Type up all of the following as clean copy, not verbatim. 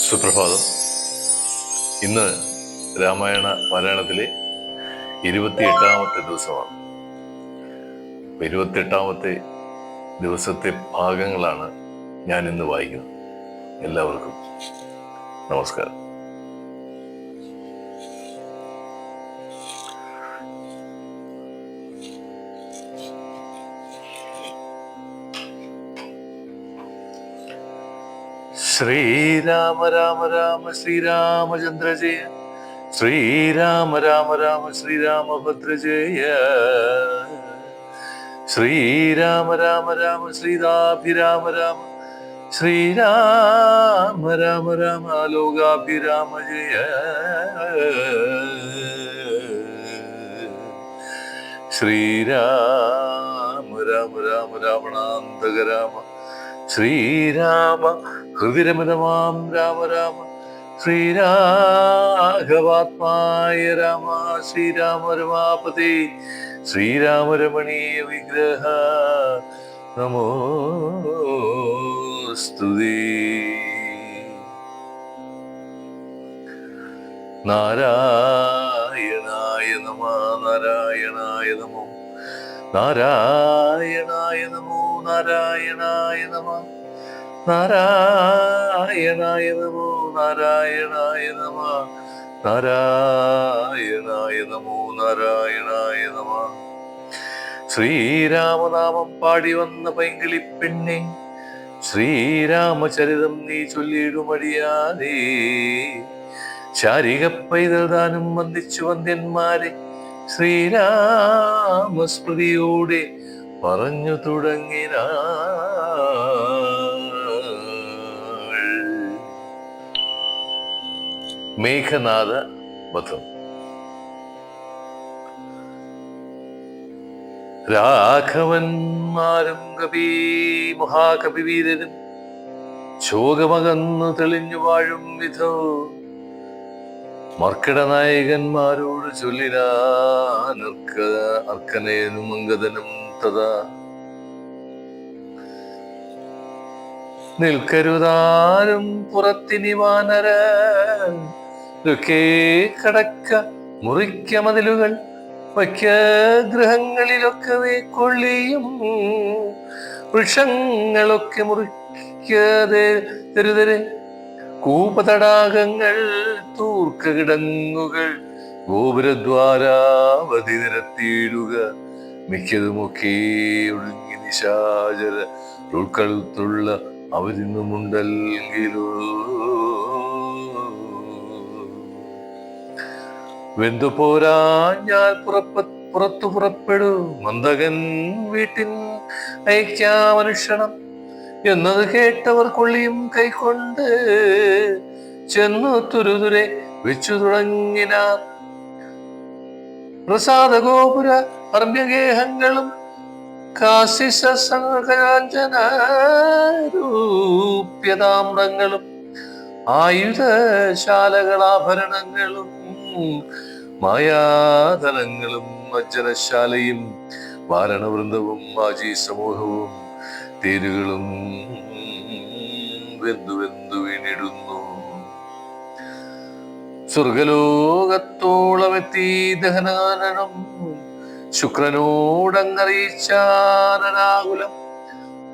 സുപ്രഭാതം. ഇന്ന് രാമായണ പാരായണത്തിലെ 28ാമത്തെ ദിവസമാണ്. 28ാമത്തെ ദിവസത്തെ ഭാഗങ്ങളാണ് ഞാൻ ഇന്ന് വായിക്കുന്നത്. എല്ലാവർക്കും നമസ്കാരം. ശ്രീരാമ രാമ രാമ ശ്രീരാമചന്ദ്ര ജയ, ശ്രീരാമ രാമ രാമ ശ്രീരാമഭദ്ര ജയ, ശ്രീരാമ രാമ രാമ ശ്രീതാഭിരാമ രാമ, ശ്രീരാമ രാമ രാമ ലോകാഭിരാമ ജയ, ശ്രീരാമ രാമ രാമ രാവണാന്തക രാമ, ശ്രീരാമ ഹൃദിരമിതമാം രാമ രാമ, ശ്രീരാഘവാത്മായ രാമ, ശ്രീരാമ രമാപതി, ശ്രീരാമ രമണീയ വിഗ്രഹ നമോസ്തുതേ. നാരായണായ നമഃ, നാരായണായ നമോ, നാരായണായ നമോ, നാരായണായ നമഃ, നാരായണായ നമോ, നാരായണായ നമഃ, നാരായണായ നമോ, നാരായണായ നമഃ. ശ്രീരാമനാമം പാടി വന്ന പൈങ്കിളി പെണ്ണെ, ശ്രീരാമചരിതം നീ ചൊല്ലിടുമടിയാതെ, ശാരിക പൈതൽ താനും വന്ദിച്ചു വന്ദ്യന്മാരെ ശ്രീരാമസ്മൃതിയോടെ പറഞ്ഞു തുടങ്ങിന. മേഘനാഥ വധം. രാഘവന്മാരും മഹാകവിവീരരും ശോകമകന്നു തെളിഞ്ഞു വാഴും വിധോ മർക്കിട നായകന്മാരോട് ചൊല്ലിനാൻ അർക്കനേനും അങ്കദനും തഥാ. നിൽക്കരുതാരും പുറത്തിനി വാനരൊക്കെ കടക്ക മുറിക്ക മതിലുകൾ വയ്ക്ക ഗൃഹങ്ങളിലൊക്കെ കൊള്ളിയും വൃക്ഷങ്ങളൊക്കെ മുറിക്കാതെ തെരുതരെ കൂപതടാകങ്ങൾ തൂർക്ക കിടങ്ങുകൾ ഗോപുരദ്വാരാവധി നിരത്തിയിടുക. മിക്കതുമൊക്കെ ഒടുങ്ങി നിശാചര ഉൾക്കഴുത്തുള്ള അവരിന്നുമുണ്ടല്ലോ. വെന്തു പോരാഞ്ഞാൽ പുറത്തു പുറപ്പെടൂ, മന്ദകൻ വീട്ടിൻ അയക്കാമനുഷണം എന്നത് കേട്ടവർ കൊള്ളിയും കൈക്കൊണ്ട് ചെന്നു തുരുതുരെ വെച്ചു തുടങ്ങിനാർ. പ്രസാദ ഗോപുര അർമ്യഗേഹങ്ങളും കാശിസംഗകാഞ്ചനരൂപ്യതാമ്രങ്ങളും ആയുധശാലകളാഭരണങ്ങളും മായാധനങ്ങളും അജ്ജനശാലയും വാരണവൃന്ദവും മാജി സമൂഹവും തേരുകളും വെന്തു വീണിടുന്നു. സ്വർഗലോകത്തോളമെത്തി ദഹനാനനം ശുക്രനോടങ്ങറിയിച്ചാനനാകുലം.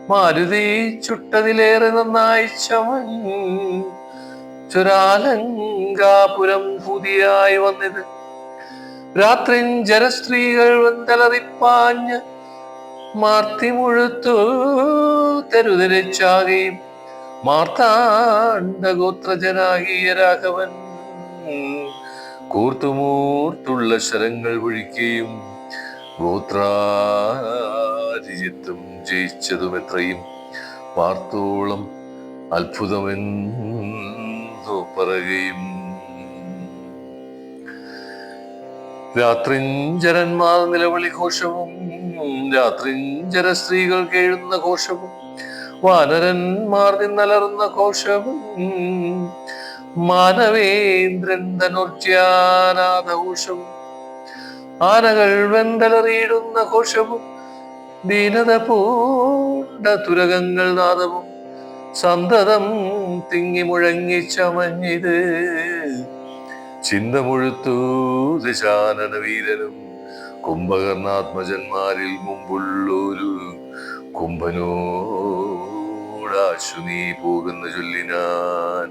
മാരുതി ചുട്ടതിലേറെ നന്നായി ചമൻ ചുരാലങ്കാപുരം പുതിയായി വന്നത്. രാത്രിഞ്ചരസ്ത്രീകൾ വെന്തലറിപ്പാഞ്ഞ് മാർത്തി മുഴുത്തു തെരുതെരച്ചാകയും മാർത്താണ്ഡ ഗോത്രജനാകിയ രാഘവൻ കൂർത്തുമൂർത്തുള്ള ശരങ്ങൾ ഒഴിക്കുകയും ഗോത്രാരിജിത്വം ജയിച്ചതും എത്രയും പാർത്തോളം അത്ഭുതമെന്നു പറയുകയും. രാത്രിഞ്ചരന്മാർ നിലവിളി ഘോഷവും രാത്രിഞ്ചര സ്ത്രീകൾ കേഴുന്ന ഘോഷവും വാനരന്മാർ നിന്നലർന്ന ഘോഷവും മാനവേന്ദ്രൻ ധനുർജ്യാനാഥഘോഷവും ആനകൾ വെന്തലറിയിടുന്ന ഘോഷവും ദീനത പൂണ്ട തുരകങ്ങൾ നാദവും സന്തതം തിങ്ങി മുഴങ്ങിച്ചമഞ്ഞിത് ചിന്ത മുഴുത്തു ദശാനന വീരനും കുംഭകർണാത്മജന്മാരിൽ മുമ്പുള്ളൊരു കുംഭനോടാശു നീ പോകുന്ന ചൊല്ലിനാൻ.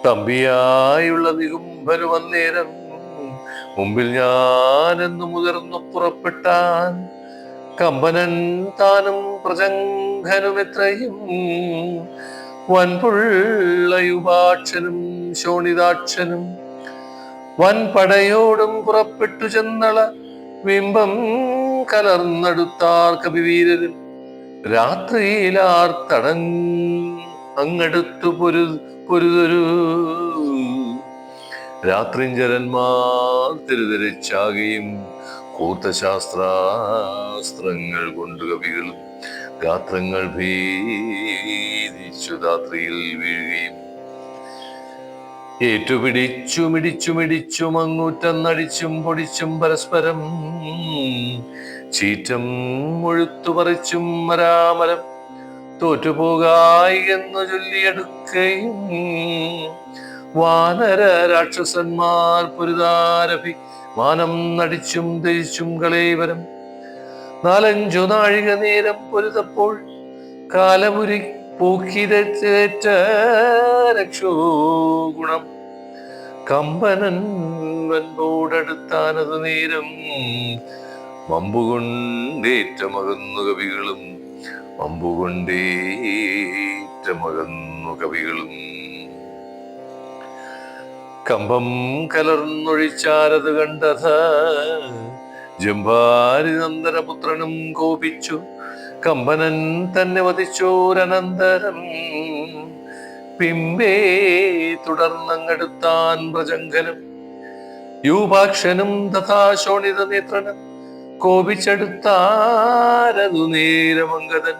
തമ്പിയായുള്ള നികുംഭനു വന്നേരം മുമ്പിൽ ഞാനെന്നു മുതിർന്നു പുറപ്പെട്ടാൻ. കമ്പനൻ താനും പ്രജംഘനുമെത്രയും വൻപുള്ളയുപാക്ഷനും ശോണിതാക്ഷനും വൻപടയോടും പുറപ്പെട്ടു ചെന്നള ബിംബം കലർന്നെടുത്താർ കവിവീരരും. രാത്രിയിലാർത്തടൻ അങ്ങടുത്തു പൊരുതൊരു രാത്രിഞ്ചരന്മാർ തിരുതിരിച്ചാകയും കൂർത്ത ശാസ്ത്രാസ്ത്രങ്ങൾ കൊണ്ടു കവികളും ഗാത്രങ്ങൾ ഭേദിച്ചു രാത്രിയിൽ വീഴുകയും ഏറ്റുപിടിച്ചുമിടിച്ചുമിടിച്ചും അങ്ങൂറ്റന്നടിച്ചും പൊടിച്ചും പരസ്പരം ചീറ്റം മുഴുത്തു പറിച്ചും മരാമരം തോറ്റുപോകായി എന്നു ചൊല്ലിയെടുക്കുകയും വാനര രാക്ഷസന്മാർ പൊരുതാരഭി മാനം നടിച്ചും ധരിച്ചും കളേവരം. 4-5 നാഴിക നേരം പൊരുതപ്പോൾ കാലമുരി പോക്കിരേറ്റ രക്ഷോഗുണം കമ്പനൻ വൻപോടടുത്താനത് നേരം വമ്പുകൊണ്ടേറ്റമകന്നു കവികളും വമ്പുകൊണ്ടേറ്റമകന്നു കവികളും. കമ്പം കലർന്നൊഴിച്ചാരത് കണ്ടഥ ജംഭാരി നന്ദനപുത്രനും കോപിച്ചു. കമ്പനൻ തന്നെ വധിച്ചോരനന്തരം പിമ്പേ തുടർന്നങ്ങടുത്താൻ പ്രജംഘനും യൂപാക്ഷനും തഥാ ശോണിത നേത്രനും കോപിച്ചെടുത്താരതു നേരമംഗതൻ.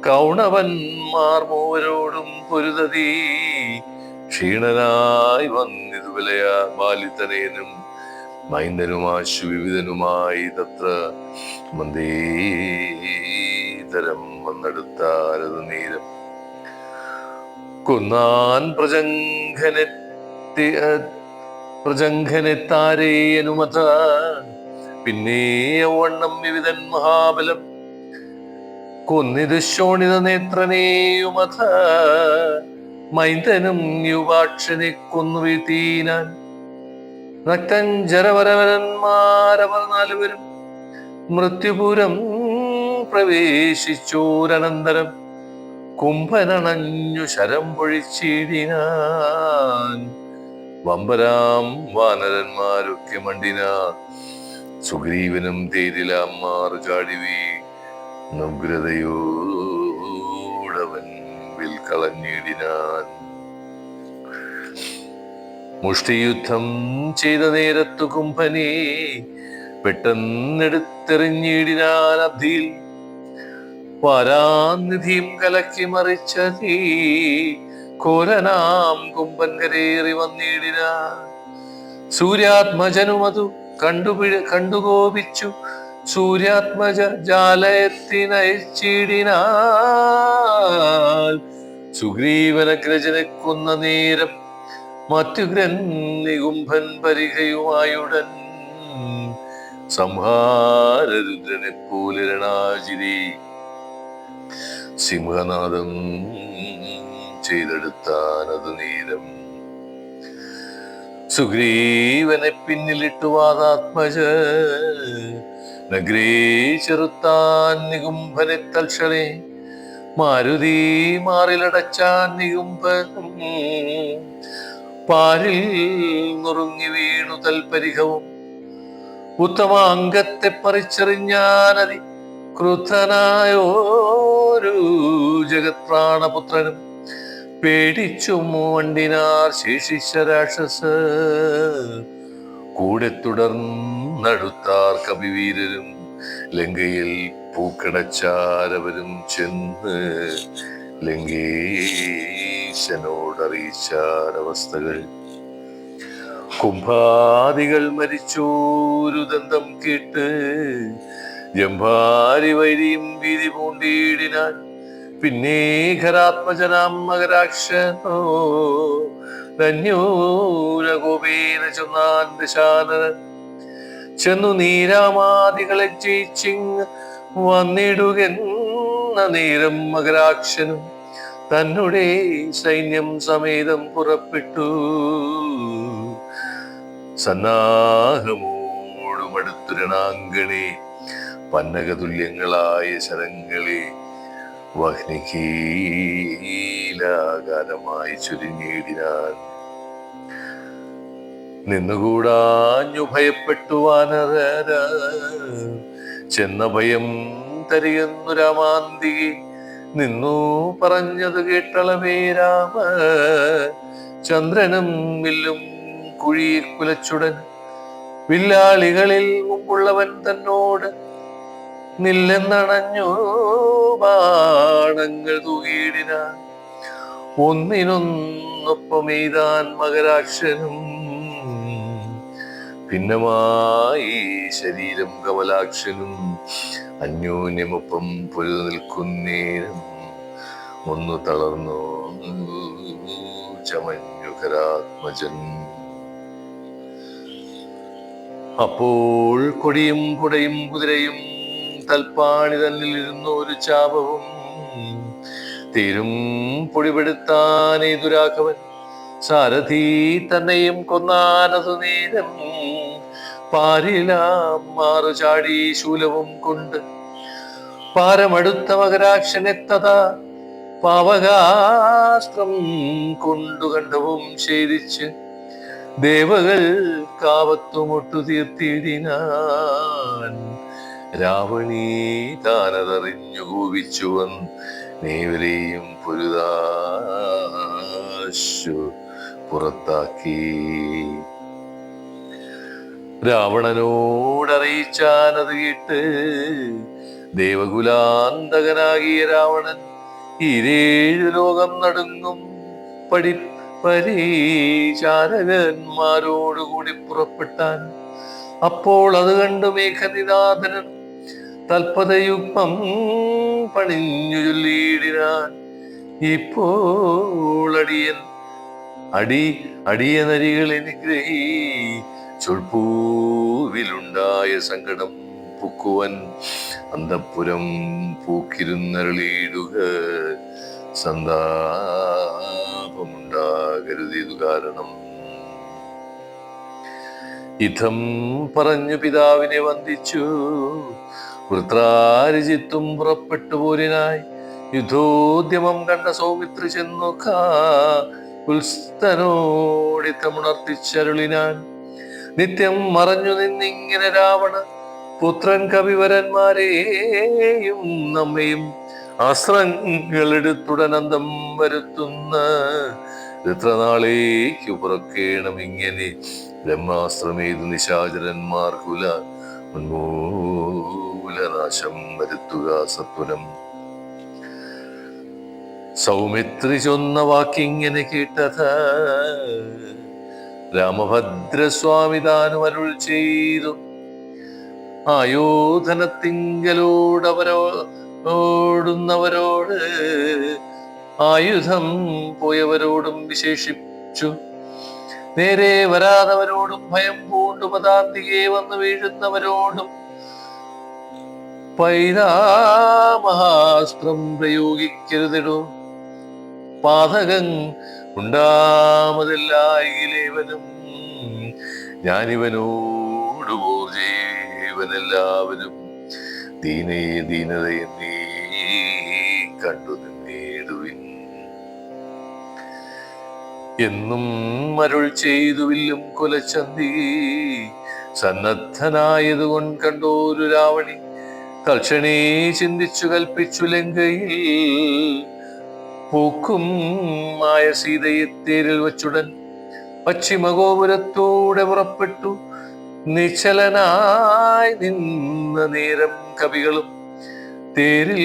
കൗണവന്മാർ മൂവരോടും പൊരുതീ ക്ഷീണനായി വന്നിതു വിലയ ബാലിതനേനും മൈന്ദനുമാശു വിവിധനുമായി തത്ര മന്ദീതരം വന്നെടുത്താരത് നേരം. കൊന്നാൻ പ്രജംഘനെത്താരേയനുമത പിന്നെ വണ്ണം വിവിധൻ മഹാബലം കൊന്നിതു ശോണിത നേത്രനെയുമഥ മൈന്ദനും യുവാക്ഷനെ കൊന്നു വീഴ്ത്തീനാൻ. രക്തഞ്ചരവരവരന്മാരവർ 4 പേരും മൃത്യുപുരം പ്രവേശിച്ചോരനന്തരം കുംഭനണഞ്ഞു ശരം പൊഴിച്ചിടിനാൻ. വമ്പരാം വാനരന്മാരൊക്കെ മണ്ടിന സുഗ്രീവനും തേരിലാമാർ ചാടിവീ നുഗ്രതയോടവൻ വിൽക്കളഞ്ഞിടിനാൻ. മുഷ്ടിയുദ്ധം ചെയ്ത നേരത്തു കുംഭനെ പെട്ടെന്നെടുത്തെറിഞ്ഞിടിനാൻ അബ്ധിയിൽ. വാരാനിധിയും കലക്കി മറിച്ച തീ കോരനാം കുംഭൻ കരേറി വന്നിടിനാൻ. സൂര്യാത്മജനുമതു കണ്ടുകോപിച്ചു സൂര്യാത്മജ ജാലയത്തിനയച്ചിടിനാൽ. സുഗ്രീവനഗ്രജനെ കൊന്ന നേരം മറ്റുഗ്രൻ നികുംഭൻ പരിഹയുമായുടൻ സംഹാരരുദ്രനെ പോലെ രണാജിരി സിംഹനാദം ചെയ്തെടുത്താനത് നേരം. സുഗ്രീവനെ പിന്നിലിട്ടു വാദാത്മജ നഗ്രേ ചെറുത്താൻ നികുംഭനെ തൽക്ഷണേ മാരുതി മാറിലടച്ചാൻ നികുംഭനും പാരിൽ നുറുങ്ങി വീണു തൽപരിഹവും. ഉത്തമാംഗത്തെ പറിച്ചെറിഞ്ഞാനതി ക്രുദ്ധനായോരു ജഗത്പ്രാണപുത്രനും പേടിച്ചു വണ്ടിനാർ ശേഷിച്ച രാക്ഷസ കൂടെ തുടർന്നടുത്താർ കവിവീരരും. ലങ്കയിൽ പൂക്കടച്ചാരവരും ചെന്ന് ലങ്കേശനോടറിയിച്ചാരവസ്ഥകൾ. കുംഭാദികൾ മരിച്ചോരു ദന്തം കേട്ട് ജംഭാരി വൈരിയും ഭീതി പൂണ്ടിയിടിനാൻ. പിന്നെ ഖരാത്മജനാം മകരാക്ഷനോ ധന്യൂരഗോപേന ചൊന്നാൻ ദശാനനൻ ചെന്നു നീരാമാദികളെ ജയിച്ചിങ് വന്നിടുകെന്ന നേരം മകരാക്ഷനും തന്നുടെ സൈന്യം സമേതം പുറപ്പെട്ടു. സന്നാഹമോടുമടുത്തുരണാങ്കണേ പന്നകതുല്യങ്ങളായ ശരങ്ങളെ വഹ്നികീലാകാരമായി ചുരുങ്ങിയിടിനാൻ. നിന്നുകൂടാഞ്ഞു ഭയപ്പെട്ടു വാനര ചെന്ന ഭയം തരികെന്നു രാമാന്തികെ നിന്നു പറഞ്ഞത് കേട്ടളവേ രാമ ചന്ദ്രനും വില്ലും കുഴിയെ കുലച്ചുടൻ വില്ലാളികളിൽ മുമ്പുള്ളവൻ തന്നോട് നില്ലെന്നണഞ്ഞു ബാണങ്ങൾ തൂകിയിടിനാൻ. ഒന്നിനൊന്നൊപ്പം എയ്താൻ മകരാക്ഷനും ഭിന്നമായി ശരീരം കമലാക്ഷനും അന്യോന്യമൊപ്പം പൊരുതു നിൽക്കുന്നേരം ഒന്നു തളർന്നു ചമഞ്ഞു ഖരാത്മജൻ. അപ്പോൾ കൊടിയും കുടയും കുതിരയും തൽപ്പാണി തന്നിലിരുന്ന ഒരു ചാപവും തീരും പൊടിപെടുത്താൻ ഏതുരാഘവൻ സാരഥി തന്നെയും കൊന്നാനതു നേരം പാരിലാം മാറു ചാടി ശൂലവും കൊണ്ട് പാരമടുത്ത മകരാക്ഷനെത്തത പാവകാസ്ത്രം കൊണ്ടു കണ്ഠവും ഛേദിച്ച് ദേവകൾ കാവത്തുമൊട്ടു തീർത്തിടിനാൻ. രാവണീ താനതറിഞ്ഞു കോപിച്ചുവൻ നേവരെയും പൊരുതാശു പുറത്താക്കി. രാവണനോടറിയിച്ചാനത് കേട്ട് ദേവകുലാന്തകനാകിയ രാവണൻ ഈരേഴു ലോകം നടുങ്ങും പരിചാരകന്മാരോടുകൂടി പുറപ്പെട്ടാൻ. അപ്പോൾ അത് കണ്ടു മേഘനിനാഥനൻ തൽപതയുഗ്മം പണിഞ്ഞു ചൊല്ലിയിടിനാൻ. ഇപ്പോൾ അടിയനരികളെ നിഗ്രഹി ചൊൽപ്പൂവിലുണ്ടായ സങ്കടം പൂക്കുവൻ അന്തഃപുരം പൂക്കിരുന്നരുളിയിടുക സന്താപമുണ്ടാകരുതിതു കാരണം. ഇഥം പറഞ്ഞു പിതാവിനെ വന്ദിച്ചു വൃത്രാരിജിത്തും പുറപ്പെട്ടു പോരിനായി. യുദ്ധോദ്യമം കണ്ട സൗമിത്രി ചെന്നു ഉത്സ്ഥനോടിത്തമുണർത്തിച്ചരുളിനാൻ. നിത്യം മറഞ്ഞു നിന്നിങ്ങനെ രാവണ പുത്രൻ കവിവരന്മാരെയും നമ്മയും അസ്ത്രങ്ങളെടുത്തുടനന്തം വരുത്തുന്ന എത്ര നാളേക്കു പുറക്കേണം ഇങ്ങനെ ബ്രഹ്മാസ്ത്രമേതു നിശാചരന്മാർ ഉന്മൂലനാശം വരുത്തുക സത്വരം. സൗമിത്രി ചൊന്ന വാക്കിങ്ങനെ കേട്ടത രാമഭദ്രസ്വാമി താനും അരുൾ ചെയ്തു. ആയോധനത്തിങ്കലോടവരോടുന്നവരോട് ആയുധം പോയവരോടും വിശേഷിച്ചു നേരെ വരാതവരോടും ഭയം പൂണ്ടു പദാന്തികെ വന്നു വീഴുന്നവരോടും പൈതാമഹാസ്ത്രം പ്രയോഗിക്കരുതിടോ. പാതകം ഉണ്ടാമതെല്ലായിലേവനും ഞാനിവനോട് പോർജീവനെല്ലാവരും ദീനതയെ നീ കണ്ടു നിന്നേടുവിൻ എന്നും അരുൾ ചെയ്തുവില്ലും കുലച്ചന്തി സന്നദ്ധനായതുകൊണ്ട് കണ്ടോരു രാവണി തൽക്ഷണേ ചിന്തിച്ചു കൽപ്പിച്ചു ലങ്കയിൽ പൂക്കും മായ സീതയെ തേരിൽ വച്ചുടൻ പശ്ചിമഗോപുരത്തോടെ പുറപ്പെട്ടു. നിശ്ചലനായി നിന്ന നേരം കവികളും തേരിൽ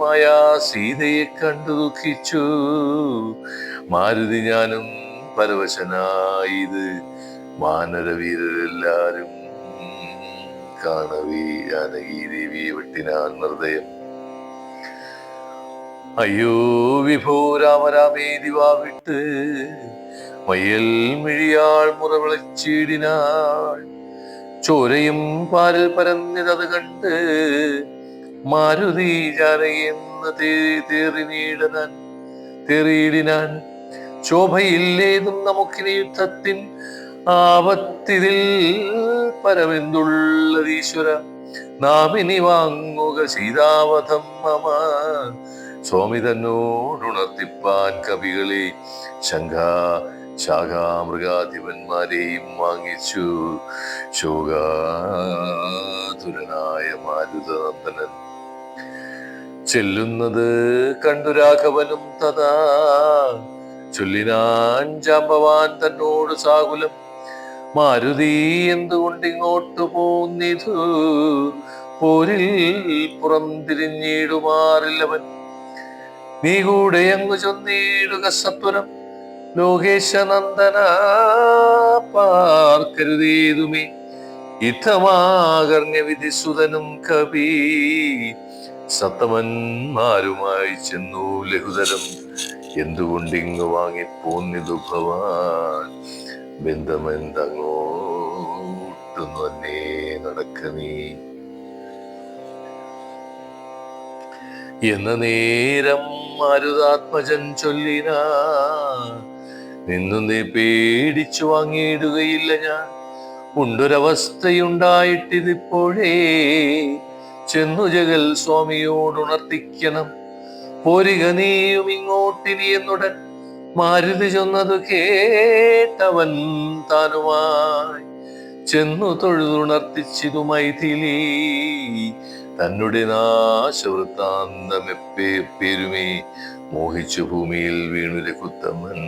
മായാ സീതയെ കണ്ടു ദുഃഖിച്ചു. മാരുതി ഞാനും പരവശനായത് വാനരവീരരെല്ലാരും കാണവേ ജാനകി ദേവിയെ വെട്ടിനാൻ ഹൃദയം. അയ്യോ വിഭോ രാമരാമേതി വാവിട്ട് മയ്യൽ മിഴിയാൾ മുറവിളച്ചിടിനാൾ. ചോരയും പാലിൽ പരന്നിതത് കണ്ട് മാരുതി ജാനകിയെന്ന് തേറിയിടിനാൻ. ശോഭയില്ലേതും നമുക്കിനി യുദ്ധത്തിൻ ആപത്തിതിൽ പരമെന്തുള്ളതീശ്വര. നാം ഇനി വാങ്ങുക സീതാവധം മമ. സ്വാമി തന്നോടുണർത്തിപ്പാൻ കവികളെ ശാഖാമൃഗാധിപന്മാരെയും വാങ്ങിച്ചു. ശോകാതുരനായ മാരുതനന്ദനൻ ചെല്ലുന്നത് കണ്ടു രാഘവനും തഥാ ചൊല്ലിനാൻ ജാമ്പവാൻ തന്നോട് സാകുലം. മാരുതി എന്തുകൊണ്ടിങ്ങോട്ടു പോന്നിതു? പോരിൽ പുറം തിരിഞ്ഞിടുമാറില്ലവൻ. നീ കൂടെ അങ്ങു ചൊന്നിടുക സത്വരം. ലോകേശനന്ദന പാർക്കരുതേതുമേ. യുദ്ധമാകർണ്യ വിധിസുതനും കവി സത്തമന്മാരുമായി ചെന്നു ലഘുതരം. എന്തുകൊണ്ടിങ്ങു വാങ്ങിപ്പോന്നിതു ഭവാൻ? ബന്ധമെന്തങ്ങോട്ടു തന്നെ നടക്ക നീ എന്ന നേരം മാരുതാത്മജൻ ചൊല്ലിനാ. നിന്നു നീ പേടിച്ചു വാങ്ങിയിടുകയില്ല ഞാൻ. ഉണ്ടൊരവസ്ഥയുണ്ടായിട്ടിതിപ്പോഴേ ചെന്നു ജഗൽ സ്വാമിയോടുണർത്തിക്കണം. പോരിക നീയും ഇങ്ങോട്ടിനി എന്നുടൻ മാരുതി ചൊന്നതു കേട്ടവൻ താനുമായി ചെന്നു തൊഴുതുണർത്തിച്ചിതു മൈഥിലി. തന്നെ നാശവൃത്താന്തമെപ്പേരുമേ മോഹിച്ചു ഭൂമിയിൽ വീണു രഘുത്തമൻ.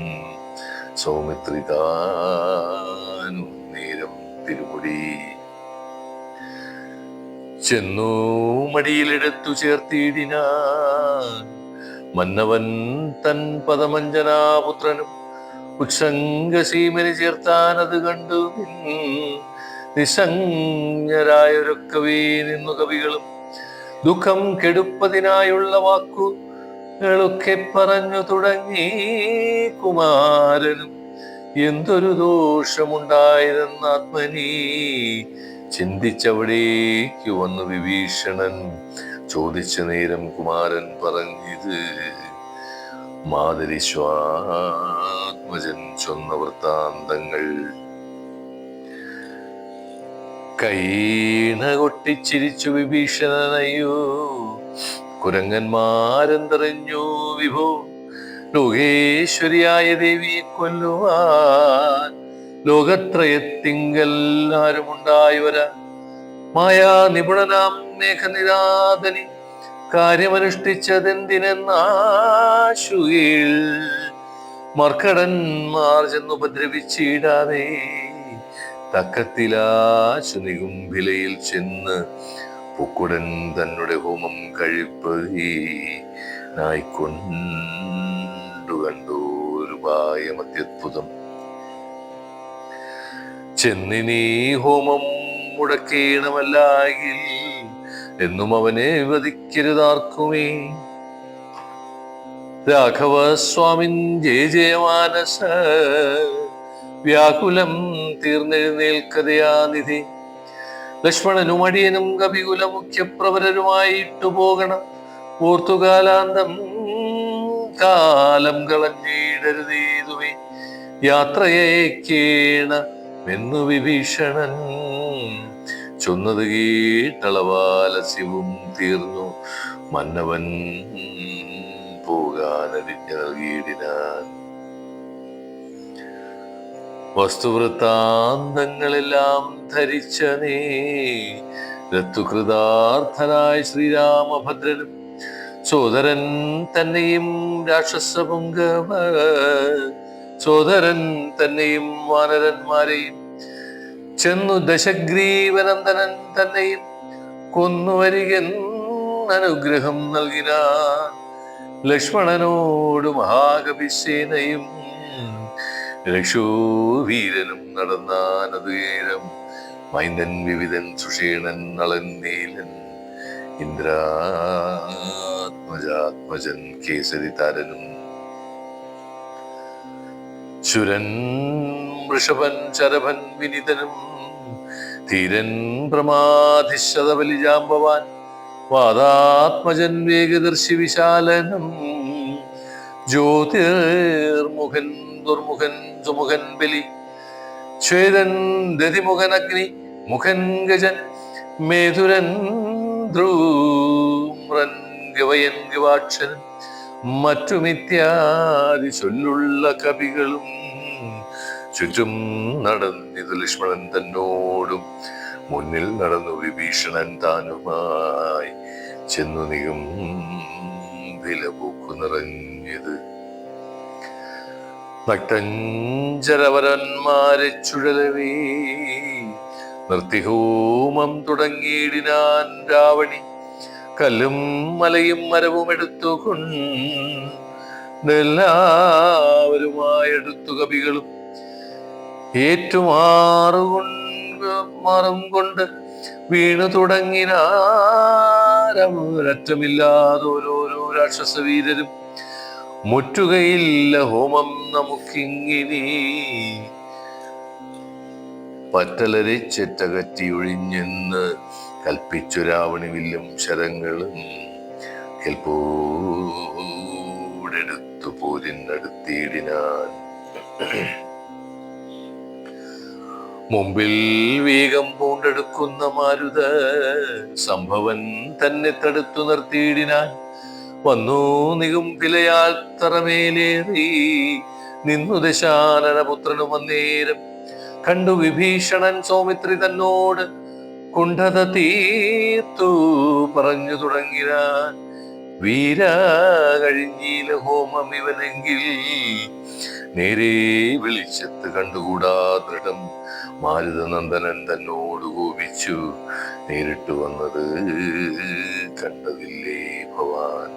സൗമിത്രി താനും നേരം തിരുമുടി ചെന്നു മടിയിലെടുത്തു ചേർത്തിടിനാൻ. മന്നവൻ തൻ പദമഞ്ജനാപുത്രനും ഉത്സംഗസീമനി ചേർത്താനത് കണ്ടു നിസ്സഞ്ജരായൊരൊക്കവേ നിന്നു കവികളും. ദുഃഖം കെടുപ്പതിനായുള്ള വാക്കുകളൊക്കെ പറഞ്ഞു തുടങ്ങി കുമാരനും. എന്തൊരു ദോഷമുണ്ടായതെന്ന ആത്മനീ ചിന്തിച്ചവിടേക്ക് വന്നു വിഭീഷണൻ. ചോദിച്ച നേരം കുമാരൻ പറഞ്ഞത് മാതരി സ്വാത്മജൻ ചൊന്ന വൃത്താന്തങ്ങൾ. കൈണ കൊട്ടിച്ചിരിച്ചു വിഭീഷണനയ്യോ. കുരങ്ങന്മാരെന്തറിഞ്ഞു വിഭോ ലോകേശ്വരിയായ ദേവിയെ കൊല്ലുവാൻ ലോകത്രയത്തിങ്കൽ ആരുമുണ്ടായവരാ. മായാ നിപുണനാം മേഘനിരാതനി കാര്യമനുഷ്ഠിച്ചതെന്തിനെന്നാശുകീൾ. മർക്കടന്മാർ ചെന്നുപദ്രവിച്ചിടാതെ തക്കത്തിലാശു നികുംഭിലയിൽ ചെന്ന് പൊക്കുടൻ തന്നെ ഹോമം കഴിപ്പതി നായിക്കൊണ്ടു കണ്ടോരു പായമത്യത്ഭുതം. ചെന്നിനീ ഹോമം മുടക്കേണമല്ലായിൽ എന്നും അവനെ വധിക്കരുതാർക്കുമേ. രാഘവസ്വാമിൻ ജയ ജയമാനസ വ്യാകുലം തീർന്നെഴുന്നേൽക്കതയാനിധി. ലക്ഷ്മണനും അടിയനും കപികുല മുഖ്യപ്രവരരുമായിട്ടു പോകണം. ഓർത്തുകാലാന്തം കാലം കളഞ്ഞിടരുതേതുമേ. യാത്രയേക്കേണമെന്നു വിഭീഷണൻ ചൊന്നത് കേട്ടളവാലസ്യവും തീർന്നു. മന്നവൻ പോകാനരിഞ്ഞു നൽകിയിടിനാൻ. വസ്തുവൃത്താന്തങ്ങളെല്ലാം ധരിച്ച നേരത്തുകൃതാർത്ഥനായ ശ്രീരാമഭദ്രനും സോദരൻ തന്നെയും രാക്ഷസപുങ്കവ സോദരൻ തന്നെയും വാനരന്മാരെയും ചെന്നു ദശഗ്രീവനന്ദനൻ തന്നെയും കൊന്നുവരികൻ അനുഗ്രഹം നൽകിനാൻ. ലക്ഷ്മണനോട് മഹാകവിസേനയും രക്ഷോവീരനും നടന്നാനത് നേരം. മൈന്ദൻ വിവിധൻ സുഷേണൻ നളൻ നീലൻ ഇന്ദ്രാ പത്മജാത്മജൻ കേസരി താരനും ശുരൻ വൃഷഭൻ ശരഭൻ വിനിതനും ധീരൻ പ്രമാധിശതബലിജാമ്പവാൻ വാദാത്മജൻ വേഗദർശി വിശാലനം ജ്യോതിർമുഖൻ ദുർമുഖൻ സുമുഖൻ ബലി ശ്വേതൻ ദതിമുഖൻ അഗ്നി മുഖൻ ഗജൻ മേധുരൻ ധ്രൂമ്രൻ ഗവയൻ ഗവാക്ഷരൻ മറ്റുമിത്യാദി ചൊല്ലുള്ള കവികളും ചുറ്റും നടന്നിതു ലക്ഷ്മണൻ തന്നോടും മുന്നിൽ നടന്നു വിഭീഷണൻ താനുമായി ചെന്നു നികും വിലപൂക്കു നിറഞ്ഞത് ഭക്തഞ്ചരവരന്മാരെ ചുഴലവേ നിർത്തിഹോമം തുടങ്ങിയിടിനാൻ രാവണി കല്ലും മലയും മരവും എടുത്തുകൊണ്ടെല്ലാവരുമായെടുത്തു കവികളും ഏറ്റുമാറും കൊണ്ട് വീണു തുടങ്ങിനാരറ്റമില്ലാതെ ഓരോരോ രാക്ഷസവീരരും മുറ്റുകയില്ല ഹോമം നമുക്കിങ്ങിനി പറ്റലരിച്ചെറ്റകറ്റി ഒഴിഞ്ഞെന്ന് കൽപ്പിച്ചു രാവണി വില്ലും ശരങ്ങളും കെൽപ്പോടെടുത്തു പോരിനടുത്തിയിടിനാൻ മുമ്പിൽ വേഗം പൂണ്ടെടുക്കുന്ന മാരുത സംഭവൻ തന്നെ തടുത്തു നിർത്തിയിടിനാൻ വന്നു നികുംഭിലയാൽ തറമേലേറി നിന്നു ദശാനനപുത്രനും അന്നേരം കണ്ടു വിഭീഷണൻ സൗമിത്രി തന്നോട് കുണ്ഠത തീർത്തു പറഞ്ഞു തുടങ്ങിനാൻ വീര കഴിഞ്ഞീല ഹോമം ഇവനെങ്കിൽ നേരെ വെളിച്ചത്ത് കണ്ടുകൂടാ ദൃഢം മാരുതനന്ദനൻ തന്നോട് കോപിച്ചു നേരിട്ട് വന്നത് കണ്ടതില്ലേ ഭവാൻ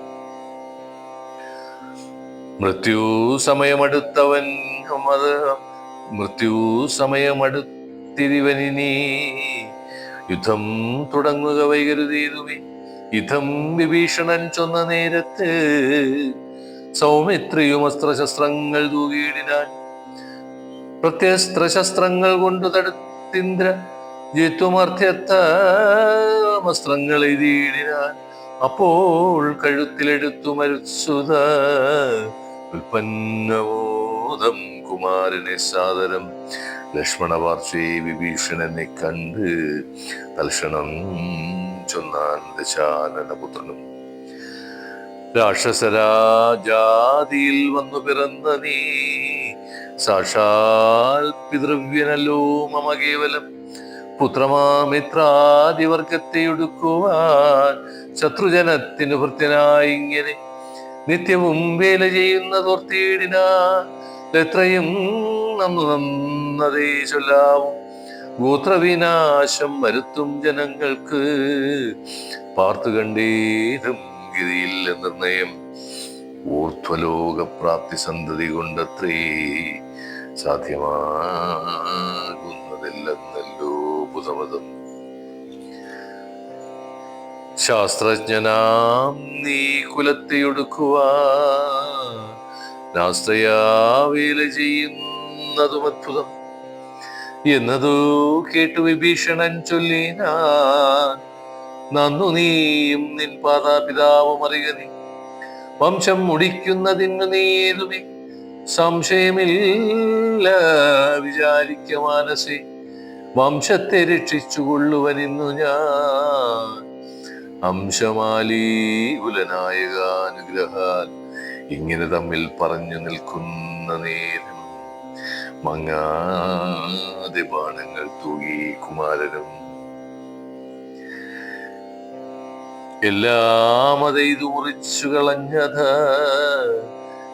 മൃത്യു സമയമടുത്തിരിവനിനി യുദ്ധം തുടങ്ങുക വൈകരുതേതുമേ യുദ്ധം വിഭീഷണൻ ചൊന്ന നേരത്ത് സൗമിത്രിയും അസ്ത്രശസ്ത്രങ്ങൾ തൂകിയിടിനാൻ പ്രത്യസ്ത്രശസ്ത്രങ്ങൾ കൊണ്ടു തടുത്തിന്ദ്ര ജിത്വമർത്ഥ്യത്തമസ്ത്രങ്ങൾ എഴുതിയിടിനാൻ അപ്പോൾ കഴുത്തിലെടുത്തു മരുത്സുത ഉൽപ്പന്നബോധം കുമാരനെ സാദരം ലക്ഷ്മണ പാർശ്വേ വിഭീഷണനെ കണ്ട് തൽക്ഷണം ചൊന്നാൻ ദശാനനപുത്രനും രാക്ഷസരാജാതിയിൽ വന്നു പിറന്ന നീ സാക്ഷാൽ പിതൃവ്യനല്ലോ മമ കേവലം പുത്രമാമിത്രാദിവർഗത്തെ ഒടുക്കുവാൻ ശത്രുജനത്തിനു ഭൃത്യനായി ഇങ്ങനെ നിത്യവും വേല ചെയ്യുന്നതോർത്തിയിടിനാൻ എത്രയും നന്നതേ ചൊല്ലാവും ഗോത്രവിനാശം വരുത്തും ജനങ്ങൾക്ക് പാർത്തു കണ്ടേതും ഗതിയില്ല നിർണയം ഊർധ്വലോകപ്രാപ്തി സന്തതി കൊണ്ടത്രേ സാധ്യമാകുന്നതെല്ലെന്നല്ലോ പുതമതം ശാസ്ത്രജ്ഞനാം നീ കുലത്തെയൊടുക്കുവാനാശ്രയാവേല ചെയ്യുന്നതും അത്ഭുതം എന്നതു കേട്ടു വിഭീഷണൻ ചൊല്ലിനാൻ നന്നു നീയും നിൻ പാതാപിതാവും അറിയ നീ വംശം മുടിക്കുന്നതിനു നീതുമേ സംശയമില്ല വിചാരിക്ക മാനസേ വംശത്തെ രക്ഷിച്ചുകൊള്ളുവനിന്നു ഞാൻ അംശമാലീ കുലനായകാനുഗ്രഹാൽ ഇങ്ങനെ തമ്മിൽ പറഞ്ഞു നിൽക്കുന്ന നേരം മങ്ങാതെ ബാണങ്ങൾ തൂകി കുമാരനും എല്ലാം അതെയ്തു മുറിച്ചു കളഞ്ഞത്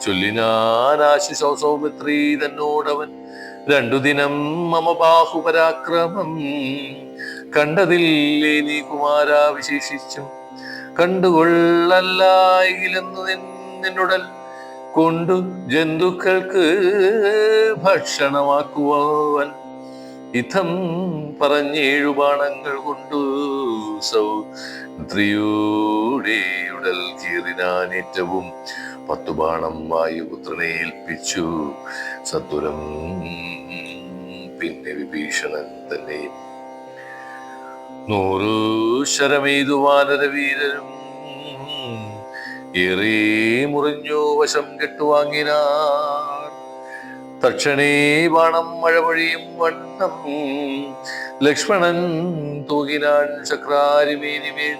ചൊല്ലിനാനാശിഷോ സൗമിത്രീ തന്നോടവൻ രണ്ടു ദിനം മമ ബാഹുപരാക്രമം കണ്ടതില്ലേ നീ കുമാരാ വിശേഷിച്ചും കണ്ടുകൊള്ളല്ലായില്ലെന്നു നിന്നുടൽ കൊണ്ടു ജന്തുക്കൾക്ക് ഭക്ഷണമാക്കുവാൻ ഇഥം പറഞ്ഞേഴു ബാണങ്ങൾ കൊണ്ടു സൗത്രിയുടെ ഉടൽ കീറിനാൻ ഏറ്റവും 10 ബാണം വായുപുത്രനെ ഏൽപ്പിച്ചു. സത്വരം പിന്നെ വിഭീഷണൻ തന്നെ 100 ശരമെയ്തു വാനരവീരരും ഏറെ മുറിഞ്ഞു വശം കെട്ടുവാങ്ങിനാർ. തക്ഷണേ ബാണം മഴപൊഴിയും വണ്ണം ലക്ഷ്മണൻ തൂകിനാൻ ചക്രാരിമേനിമേൽ.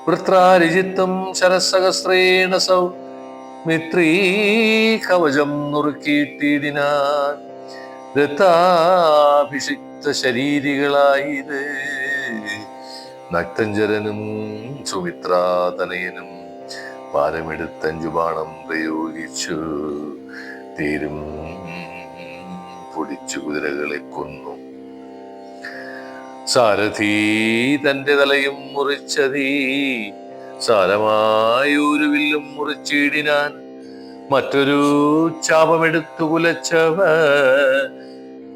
വൃത്രാരിജിത്തം ശരസഹസ്രേണ സൗമിത്രീ കവചം നുറുക്കിയിട്ടിടിനാൻ. രഥാഭിഷിക്ത ശരീരികളായത് നക്തഞ്ചരനും സുമിത്രാതനയനും പാരമെടുത്തഞ്ചു ബാണം പ്രയോഗിച്ചു. തേരും പൊടിച്ചു കുതിരകളെ കൊന്നു. സാരഥി തന്റെ തലയും മുറിച്ചതീ സാരമായൊരു വില്ലും മുറിച്ചിടിനാൻ. മറ്റൊരു ചാപമെടുത്തു കുലച്ചവ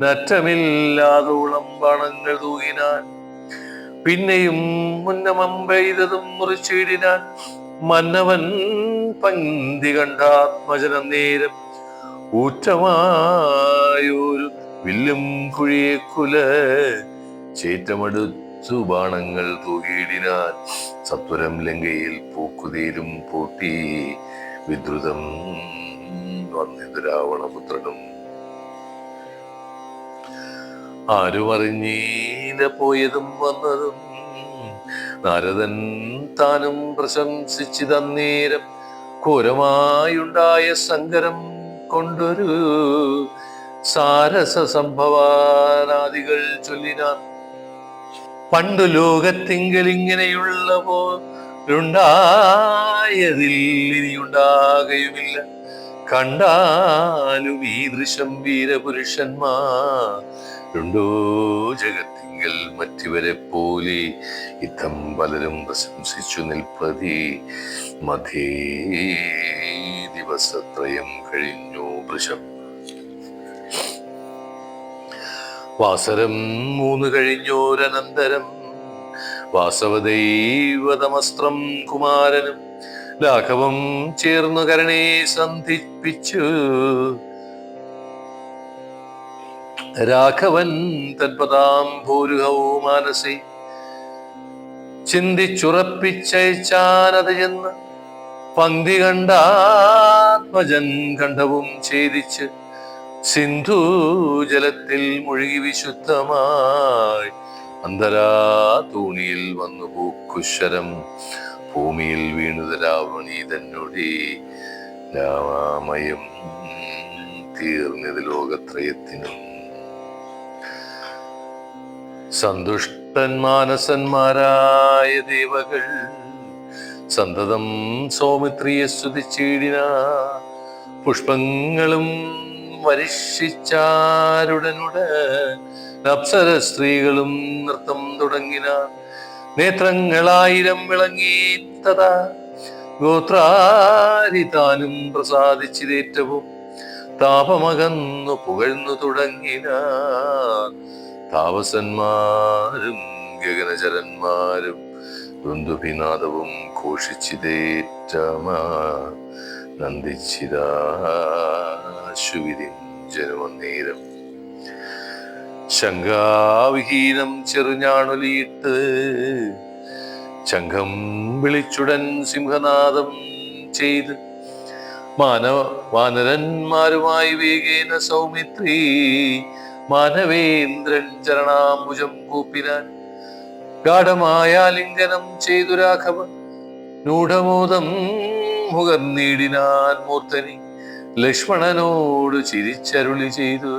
നറ്റമില്ലാതോളം ബാണങ്ങൾ തൂകിനാൻ. പിന്നെയും മുന്നമമ്പെയ്തതും മുറിച്ചിടിനാൻ. മന്നവൻ പന്തി കണ്ടാത്മജനം നേരം ഊറ്റമായൊരു വില്ലും കുഴിയെ കുല ചേറ്റമെടുത്തു ബാണങ്ങൾ തൂകിയിടിനാൻ. സത്വരം ലങ്കയിൽ പൂക്കുതീരും പൂട്ടി വിദ്രുതം വന്നിതു രാവണപുത്രനും. ആരും അറിഞ്ഞീല പോയതും വന്നതും. നാരദൻ താനും പ്രശംസിച്ചിതന്നേരം ഘോരമായുണ്ടായ സങ്കരം കൊണ്ടൊരു സാരസ സംഭവാനാദികൾ ചൊല്ലിനാൻ. പണ്ടു ലോകത്തിങ്കൽ ഇങ്ങനെയുള്ള പോലുണ്ടായതിൽ ഇനിയുണ്ടാകയുമില്ല. കണ്ടാലും ഈ ദൃശ്യം വീരപുരുഷന്മാരുണ്ടോ ജഗത്തിങ്കൽ മറ്റിവരെ പോലെ. ഇത്തം പലരും പ്രശംസിച്ചു നിൽപ്പതി മധ്യേ ദിവസത്രയം കഴിഞ്ഞു വൃഷം. വാസരം 3 കഴിഞ്ഞോരനന്തരം വാസവദൈവതമസ്ത്രം കുമാരനും ലാഘവം ചേർന്നു കരണേ സന്ധിപ്പിച്ചു. രാഘവൻ തൽപദാംഭോരുഹവോ മാനസേ ചിന്തിച്ചുറപ്പിച്ചയച്ചാനത് ചെന്ന് പങ്ക്തി കണ്ടാത്മജൻ കണ്ഠവും ഛേദിച്ച് സിന്ധു ജലത്തിൽ മുഴുകി വിശുദ്ധമായി അന്തരാ തൂണിയിൽ വന്നു പൂക്കുശരം. ഭൂമിയിൽ വീണുത രാവണി തന്നൊടി രാമയം തീർന്നത് ലോകത്രയത്തിനും. സന്തുഷ്ടന്മാനസന്മാരായ ദേവകൾ സന്തതം സൗമിത്രിയെ സ്തുതിച്ചിടിന. പുഷ്പങ്ങളും വരിഷിച്ചാരുടനുടൻ അപ്സര സ്ത്രീകളും നൃത്തം തുടങ്ങിന. നേത്രങ്ങളായിരം വിളങ്ങിത്തതാ ഗോത്രാരിതാനും പ്രസാദിച്ചിതേറ്റവും താപമകന്നു പുകഴ്ന്നു തുടങ്ങിന. താപസന്മാരും ഗഗനചരന്മാരും ദ്വന്ദ്വിനാദവും ഘോഷിച്ചിതേറ്റമ നന്ദിച്ചിതാശുവിരിഞ്ചനുമന്നേരം. ശങ്കാവിഹീനം ചെറുഞാണൊലിയിട്ട് ശംഖം വിളിച്ചുടൻ സിംഹനാദം ചെയ്ത് വാനരന്മാരുമായി വേഗേന സൗമിത്രി മാനവേന്ദ്രൻ ചരണാംബുജം കൂപ്പിനാൻ. ഗാഠമായ ലിംഗനം ചെയ്തു രാഘവൻ നൂഢമോദം മുകർന്നിടിനാൻ. മൂർത്തനി ലക്ഷ്മണനോട് ചിരിച്ചരുളി ചെയ്തു.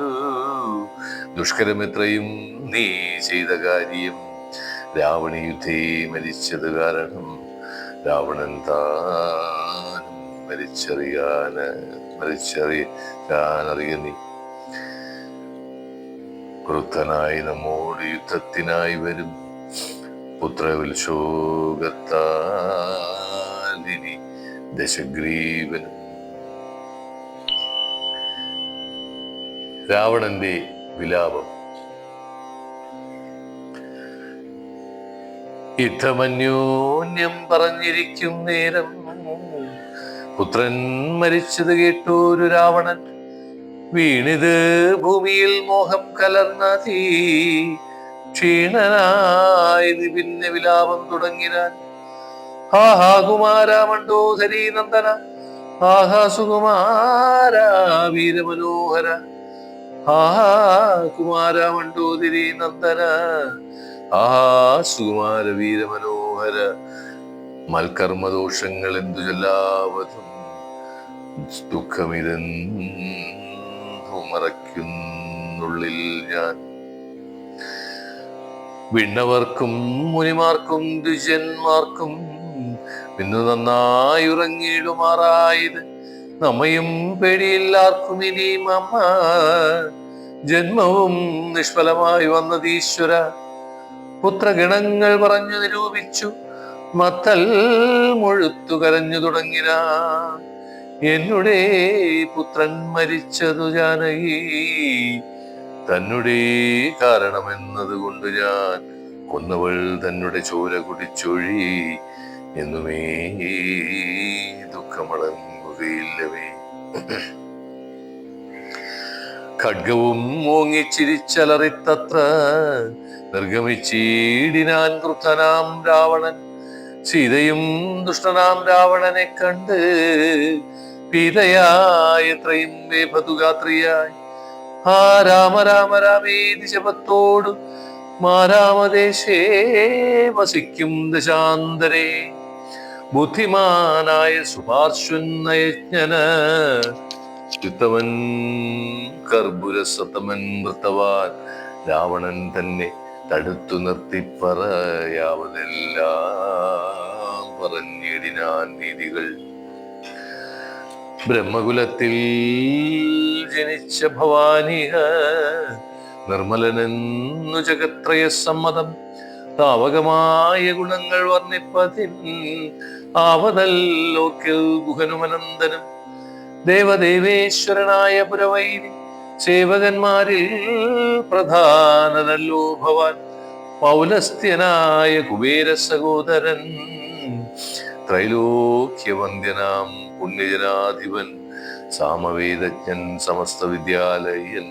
ദുഷ്കരമെത്രയും നീ ചെയ്ത കാര്യം രാവണ യുദ്ധേ മരിച്ചത് കാരണം രാവണൻ താൻ മരിച്ചറിയാനറിയ നീ. ക്രുദ്ധനായി നമ്മോട് യുദ്ധത്തിനായി വരും പുത്രവിൽശോകത്താലിനി ദശഗ്രീവനും. രാവണന്റെ വിലാപം. യുദ്ധമന്യോന്യം പറഞ്ഞിരിക്കും നേരം പുത്രൻ മരിച്ചത് കേട്ടോരു രാവണൻ വീണിത് ഭൂമിയിൽ മോഹം കലർന്ന തീ ക്ഷീണനായത് പിന്നെ വിലാപം തുടങ്ങിനാൻ. ആഹാ കുമാര മണ്ഡോദരീ നന്ദന, ആഹാ സുകുമാര വീരമനോഹര, ആഹാ കുമാര മണ്ഡോദരീ നന്ദന, ആഹാ സുകുമാര വീരമനോഹര. മൽക്കർമ്മദോഷങ്ങൾ എന്തു ചൊല്ലാവതും ദുഃഖമിതെന്നു മറയ്ക്കുന്നുള്ളിൽ ഞാൻ. വിണ്ണവർക്കും മുനിമാർക്കും ദ്വിജന്മാർക്കും ഇന്നു നന്നായി ഉറങ്ങിയിടുമാറായത് നമ്മയും പേടിയില്ലാർക്കും ഇനിയും അമ്മ ജന്മവും നിഷ്ഫലമായി വന്നതീശ്വര. പുത്രഗണങ്ങൾ പറഞ്ഞു നിരൂപിച്ചു മത്തൽ മുഴുത്തു കരഞ്ഞു തുടങ്ങിന. എന്നുടെ പുത്രൻ മരിച്ചതു ജാനകി തന്നെ കാരണമെന്നതുകൊണ്ട് ഞാൻ കൊന്നവൾ തന്നെ ചോര കുടിച്ചൊഴി എന്നുമേ ദുഃഖമടങ്ങുകയില്ലവേ. ഖഡ്ഗവും ഓങ്ങിച്ചിരിച്ചലറിത്തത്ര നിർഗമിച്ചീടിനാൻ ക്രുദ്ധനാം രാവണൻ. സീതയും ദുഷ്ടനാം രാവണനെ കണ്ട് പീതയായ എത്രയും വേഭതുഗാത്രിയായി ആ രാമ രാമ രാമേതി ജപത്തോടു മാരാമദേശേ വസിക്കും ദശാന്തരേ. ബുദ്ധിമാനായ സുപാർശ്വന്നയജ്ഞന യുത്തമൻ കർപ്പുരസതമൻ വൃത്തവാൻ രാവണൻ തന്നെ തടുത്തു നിർത്തി പറയാവതെല്ലാം പറഞ്ഞിടിനാൻ നീതികൾ. ബ്രഹ്മകുലത്തിൽ ജനിച്ച ഭവാനിഹ നിർമ്മലനെന്നു ജഗത്രയ സമ്മതം. താവകമായ ഗുണങ്ങൾ വർണ്ണിപ്പതിൻ ആവതല്ലോർക്കിൽ ഗുഹനുമനന്തനും. ദേവദേവേശ്വരനായ പുരവൈരി സേവകന്മാരിൽ പ്രധാനനല്ലോ ഭവാൻ. പൗലസ്ത്യനായ കുബേര സഹോദരൻ ത്രൈലോക്യവന്ദ്യനാം പുണ്യജനാധിപൻ സാമവേദജ്ഞൻ സമസ്ത വിദ്യാലയൻ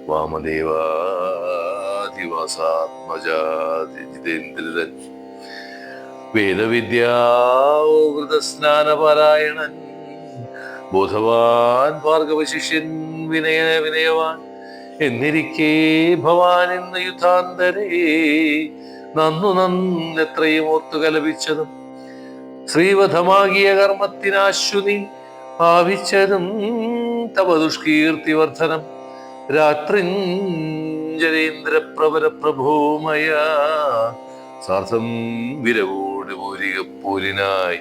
വാമദേവാധിവാസാത്മജാതിജിതേന്ദ്രൻ വേദവിദ്യാവൃതസ്നാനപാരായണൻ ബോധവാൻ ഭാർഗവശിഷ്യൻ വിനയവാൻ എന്നിരിക്കേ ഭവാൻ ഇന്ന് യുദ്ധാന്തരേ നന്നെത്രയും ഓർത്തു കലപിച്ചതും ശ്രീവധമാകിയ കർമ്മത്തിനാശ്വതി ഭാവിച്ചതും തവ ദുഷ്കീർത്തിവർദ്ധനം. രാത്രിഞ്ജരേന്ദ്രപ്രവര പ്രഭോമയ സാർത്ഥം വിരവോട് പൂരികപ്പോരിനായി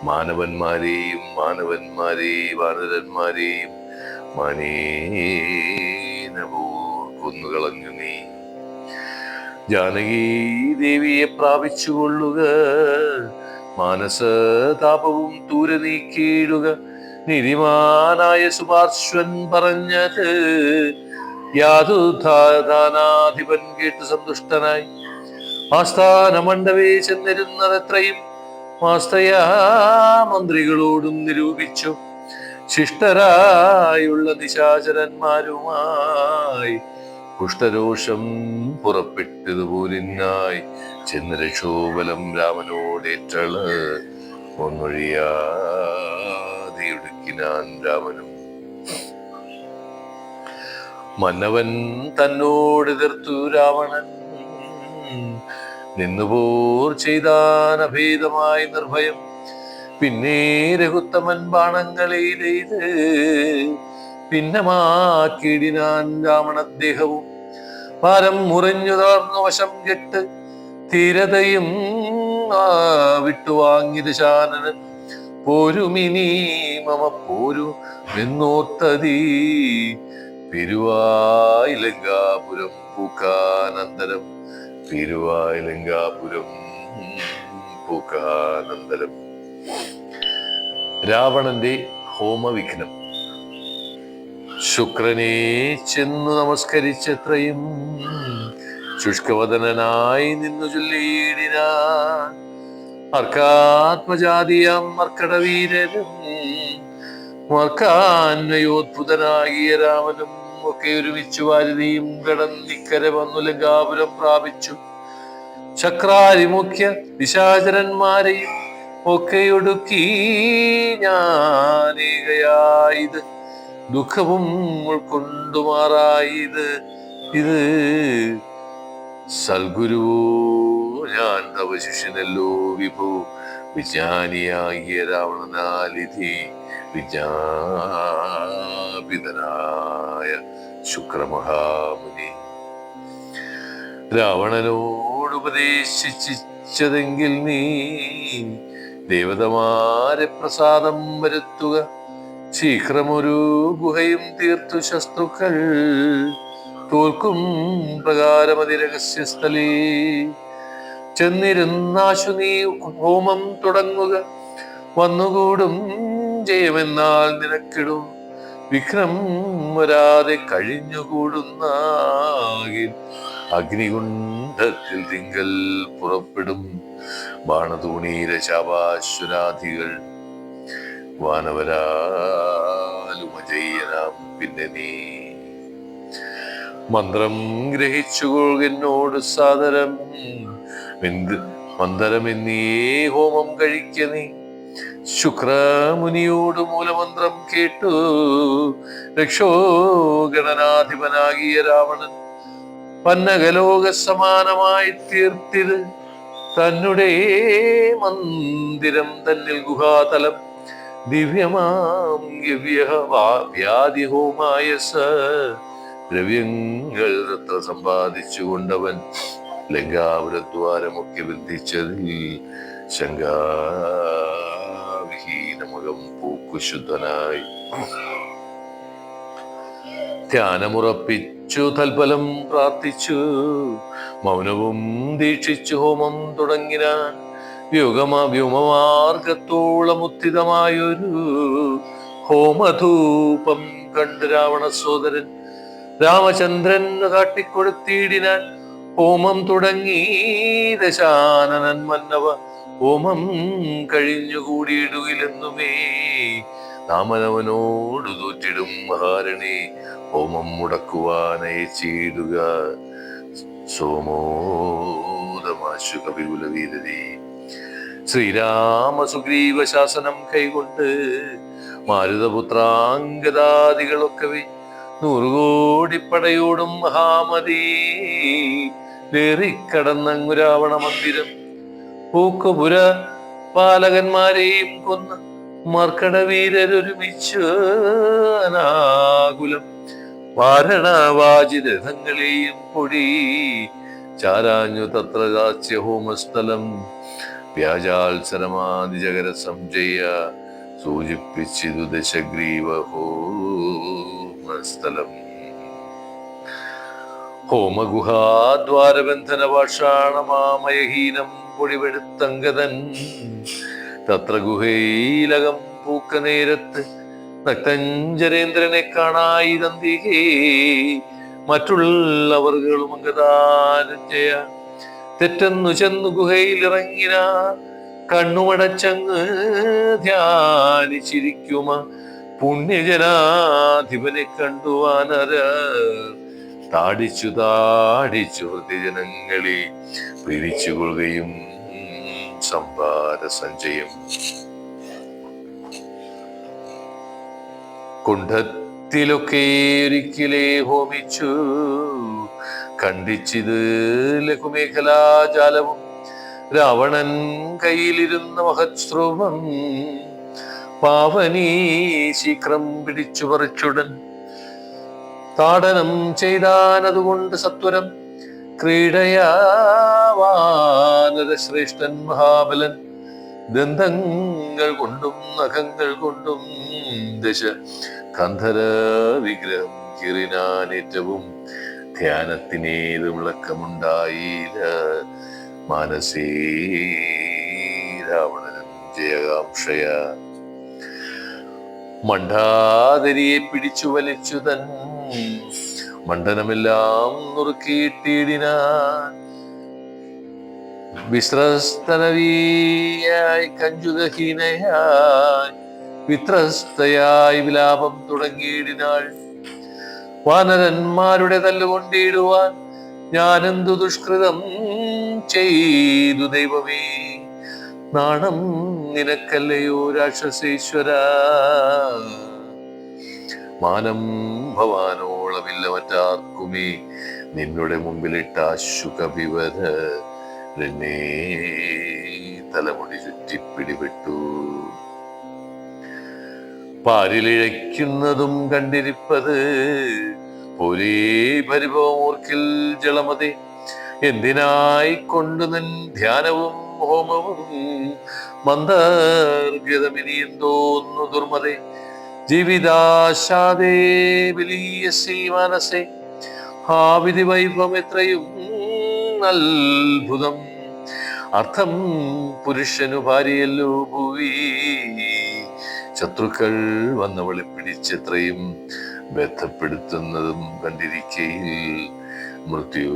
മാനവന്മാരെയും വാനരന്മാരെയും കൊന്നുകളഞ്ഞു നീ. ജാനകി ദേവിയെ പ്രാപിച്ചുകൊള്ളുക, മാനസതാപവും ദൂരെ നീക്കിയിടുക. നീതിമാനായ സുപാർശ്വൻ പറഞ്ഞത് യാതുധാനാധിപൻ കേട്ട് സന്തുഷ്ടനായി ആസ്ഥാന മണ്ഡപേ ചെന്നിരുന്നതെത്രയും മാസ്തയാ മന്ത്രികളോടും നിരൂപിച്ചു. ശിഷ്ടരായുള്ള നിശാചരന്മാരുമായി കുഷ്ഠരോഷം പുറപ്പെട്ടതുപോലിനായി ചെന്ന് രക്ഷോബലം രാമനോടേറ്റള ഒന്നൊഴിയാതെയൊടുക്കിനാൻ രാമനും. മന്നവൻ തന്നോട് എതിർത്തു രാവണൻ നിന്നുപോർ ചെയ്താൻ അഭേദമായി നിർഭയം. പിന്നെ രഘുത്തമൻ ബാണങ്ങളെയ്ത് ഭിന്നമാക്കിയിടിനാൻ രാവണദ്ദേഹവും. ഭാരം മുറിഞ്ഞു തളർന്നു വശം കെട്ട് തീരതയും വിട്ടുവാങ്ങി ദശാനനൻ. പോരുമിനി മമ പോരു എന്നോർത്തതീ പെരുവായിലങ്കാപുരം പൂക്കാനന്തരം. പെരുവായിലങ്കാപുരം പൂക്കാനന്തരം. രാവണന്റെ ഹോമവിഘ്നം. ശുക്രനെ ചെന്നു നമസ്കരിച്ചത്രയും ശുഷ്കവദനായി നിന്നു ചൊല്ലിയിടിനാൻ. അർക്കാത്മജാതിയം മർക്കടവീരരും മർക്കാന്വയോദ്ഭുതനാകിയ രാമനും ഒക്കെ ഒരുമിച്ചു വാരുതിയും കടന്നിക്കര വന്നു ലങ്കാപുരം പ്രാപിച്ചു. ചക്രാരിമുഖ്യ നിശാചരന്മാരെയും ഒക്കെയൊടുക്കി ഞാനേകയായത് ദുഃഖവും ഉൾക്കൊണ്ടുമാറായത്. ഇത് സൽഗുരുവോ ഞാൻ തവ ശിഷ്യനല്ലോ വിഭു, വിജ്ഞാനിയാകിയ രാവണനാലിധി വിജ്ഞാപിതനായ ശുക്രമഹാമുനി. രാവണനോട് ഉപദേശിച്ചതെങ്കിൽ നീ ദേവതമാരെ പ്രസാദം വരുത്തുക, ശീഘ്രമൊരു ഗുഹയും തീർത്തു ശത്രുക്കൾ തോൽക്കും പ്രകാരമതി രഹസ്യസ്ഥലേ ചെന്നിരുന്നാശു നീ ഹോമം തുടങ്ങുക. വന്നുകൂടും ജയമെന്നാൽ നിനക്കിടും, വിഘ്നം വരാതെ കഴിഞ്ഞുകൂടുന്നാകിൽ അഗ്നികുണ്ഡത്തിൽ തിങ്കൽ പുറപ്പെടും ബാണതൂണീര ശാപാശ്വരാധികൾ. വാനവരാലുമജയ്യനാം പിന്നെ നീ മന്ത്രം ഗ്രഹിച്ചുകൊള്ളോട് സാദരം മന്ദരമെന്നീ ഹോമം കഴിക്ക നീ. ശുക്രമുനിയോട് മൂലമന്ത്രം കേട്ടു രക്ഷോഗണനാധിപനാകിയ രാവണൻ പന്നകലോക സമാനമായി തീർത്തിത് തന്നെ മന്ദിരം തന്നിൽ ഗുഹാതലം ദിവ്യമാം വ്യാധിഹോമായ ദ്രവ്യങ്ങൾ തത്ര സമ്പാദിച്ചു കൊണ്ടവൻ ലങ്കാപുരദ്വാരമൊക്കെ ബന്ധിച്ചതിൽ ശങ്കാവിഹീനമുഖം പൂക്കുശുദ്ധനായി ധ്യാനമുറപ്പിച്ചു തൽഫലം പ്രാർത്ഥിച്ചു മൗനവും ദീക്ഷിച്ചു ഹോമം തുടങ്ങിനാൻ. വ്യോമമാർഗത്തോളമുത്തിതമായൊരു ഹോമധൂപം കണ്ട് രാവണ സോദരൻ രാമചന്ദ്രൻ കാട്ടിക്കൊടുത്തിടിനാൻ. ഹോമം തുടങ്ങി ദശാനനൻ മന്നവ ഹോമം കഴിഞ്ഞുകൂടിയിടുകിലെന്നുമേ നാമനവനോട് തോറ്റിടും മഹാരണി ഹോമം മുടക്കുവാനയച്ചിടുക. സോമോദമാശു കവികുല വീരതി. ശ്രീരാമ സുഗ്രീവ ശാസനം കൈകൊണ്ട് മാരുതപുത്രാംഗദാദികളൊക്കെ 100 കോടിപ്പടയോടും മഹാമതി ലേറിക്കടന്നങ്ങു രാവണ മന്ദിരം പൂക്കുപുര പാലകന്മാരെയും കൊന്ന് മർക്കടവീരരൊരുമിച്ച് അനാകുലം വാരണവാജിരഥങ്ങളെയും പൊടി ചാരാഞ്ഞു തത്ര ദാസ്യ ഹോമസ്ഥലം. വ്യാജാത്സരമാതിജകര സംജയ സൂചിപ്പിച്ചിതു ദശഗ്രീവ ഹോമസ്ഥലം. ഹോമഗുഹാദ്വാരബന്ധന പാഷാണമാമയഹീനം പൊടിപെടുത്തങ്കതൻ തത്ര ഗുഹയിലകം പൂക്ക നേരത്ത് നക്തഞ്ചരേന്ദ്രനെ കാണായി തന്തികേ മറ്റുള്ളവർകളും അംഗദാനം ചെയ്യാൻ തെറ്റെന്നു ചെന്നു ഗുഹയിലിറങ്ങിന കണ്ണുമടച്ചങ്ങ് ധ്യാനിച്ചിരിക്കുമ പുണ്യജനാധിപനെ കണ്ടുവാനര താടിച്ചു ഹൃദയജനങ്ങളെ പിരിച്ചുകൊള്ളുകയും സംഭാര സഞ്ചയം കുണ്ഠത്തിലൊക്കെ ഒരിക്കലേ ഹോമിച്ചു ഖണ്ഡിച്ചിത് ലഘുമേഖലാജാലവും രാവണൻ കയ്യിലിരുന്ന മഹത്സ്രൂപം പാവനീ ശീഘ്രം പിടിച്ചു പറിച്ചുടൻ താടനം ചെയ്താനതുകൊണ്ട് സത്വരം ക്രീഡയാവാനരശ്രേഷ്ഠൻ മഹാബലൻ ദന്തങ്ങൾ കൊണ്ടും നഖങ്ങൾ കൊണ്ടും ദശ കന്ധര വിഗ്രഹം കിറിനാനേറ്റവും ധ്യാനത്തിനേത് വിളക്കമുണ്ടായില്ല മാനസേ രാവണനും ജയകാംക്ഷയ മണ്ഡാതരിയെ പിടിച്ചു വലിച്ചു തൻ മണ്ഡനമെല്ലാം നുറുക്കിയിട്ടിടിനാൻ. വിശ്രസ്തനവീയായി കഞ്ചുകഹീനയായി വിത്രസ്തയായി വിലാപം തുടങ്ങിയിടിനാൾ. വാനരന്മാരുടെ തല്ലുകൊണ്ടിടുവാൻ ഞാനെന്തു ദുഷ്കൃതം ചെയ്തു ദൈവമേ, നാണം നിനക്കല്ലയോ രാക്ഷസേശ്വര. മാനം ഭവാനോളമില്ല മറ്റാർക്കുമേ, നിന്നുടെ മുമ്പിലിട്ട ശുകവിവര എന്നെ തലമുടി ചുറ്റിപ്പിടിപെട്ടു. പാരിലിഴയ്ക്കുന്നതും കണ്ടിരിപ്പത് പോലെ പരിഭവമോർക്കിൽ ജളമതി. എന്തിനായി കൊണ്ടു നിൻ ധ്യാനവും ഹോമവും മന്ദർഗതമിനി എന്തോന്നു ദുർമതേ. ജീവിതാശാദേ ബലീയസി മനസേ, ആ വിധി വൈഭവം എത്രയും അത്ഭുതം. അർത്ഥം പുരുഷനു ഭാര്യയല്ലോ ഭൂവി, ശത്രുക്കൾ വന്നവളെ പിടിച്ചെത്രയും ബന്ധപ്പെടുത്തുന്നതും കണ്ടിരിക്കയിൽ മൃത്യു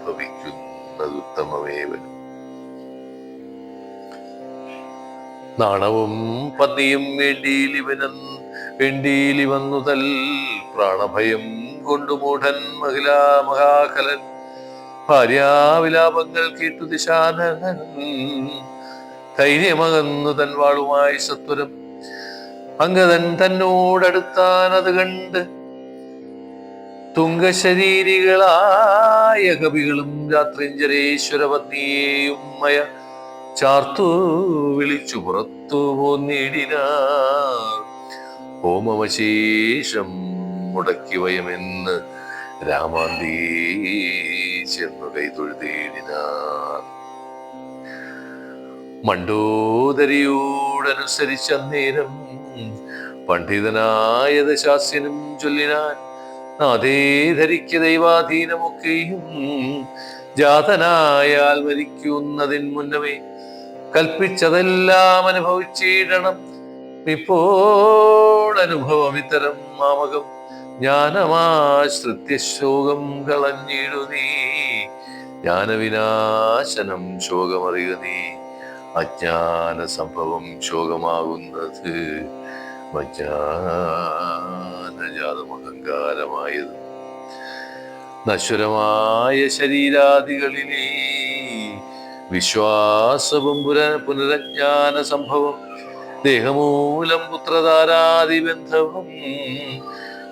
ഭവിക്കുന്നതുത്തമമേവൻ. നാണവും പന്നിയും വേണ്ടിയിലി വന്നുതൽ, പ്രാണഭയം കൊണ്ടു മൂഢൻ മഹാകലൻ. ഭാര്യാവിലാപങ്ങൾ കേട്ടു ദിശാനനൻ, ധൈര്യമകന്നു തൻ വാളുമായി സത്വരം. അംഗതൻ തന്നോടടുത്താൻ അത് കണ്ട് തുംഗശരീരികളായ കവികളും രാത്രിഞ്ചരേശ്വരപത്നിയെയും മയ ചാർത്തു വിളിച്ചു പുറത്തു പോന്നിടിനാർ. ഹോമവശേഷം മുടക്കി വയമെന്ന് രാമാന്തീ ചെന്നു കൈതൊഴുതേടിനാർ. മണ്ഡോദരിയോടനുസരിച്ച നേരം പണ്ഡിതനായ ദശാസ്യനും ചൊല്ലിനാൻ, അതേ ധരിക്ക ദൈവാധീനമൊക്കെയും ജാതനായാൽ മരിക്കുന്നതിന് മുന്നമേ കൽപ്പിച്ചതെല്ലാം അനുഭവിച്ചിടണം. ഇപ്പോൾ അനുഭവം ഇത്തരം മാമകം ജ്ഞാനമാശ്രിത്യ ശോകം കളഞ്ഞിടു നീ. ജ്ഞാനവിനാശനം ശോകമറിയ നീ, അജ്ഞാന സംഭവം ശോകമാകുന്നത് അജ്ഞാനജാതം അഹങ്കാരമായത്. നശ്വരമായ ശരീരാദികളിലെ വിശ്വാസവും പുനരജ്ഞാന സംഭവം, ദേഹമൂലം പുത്രധാരാദിബന്ധവും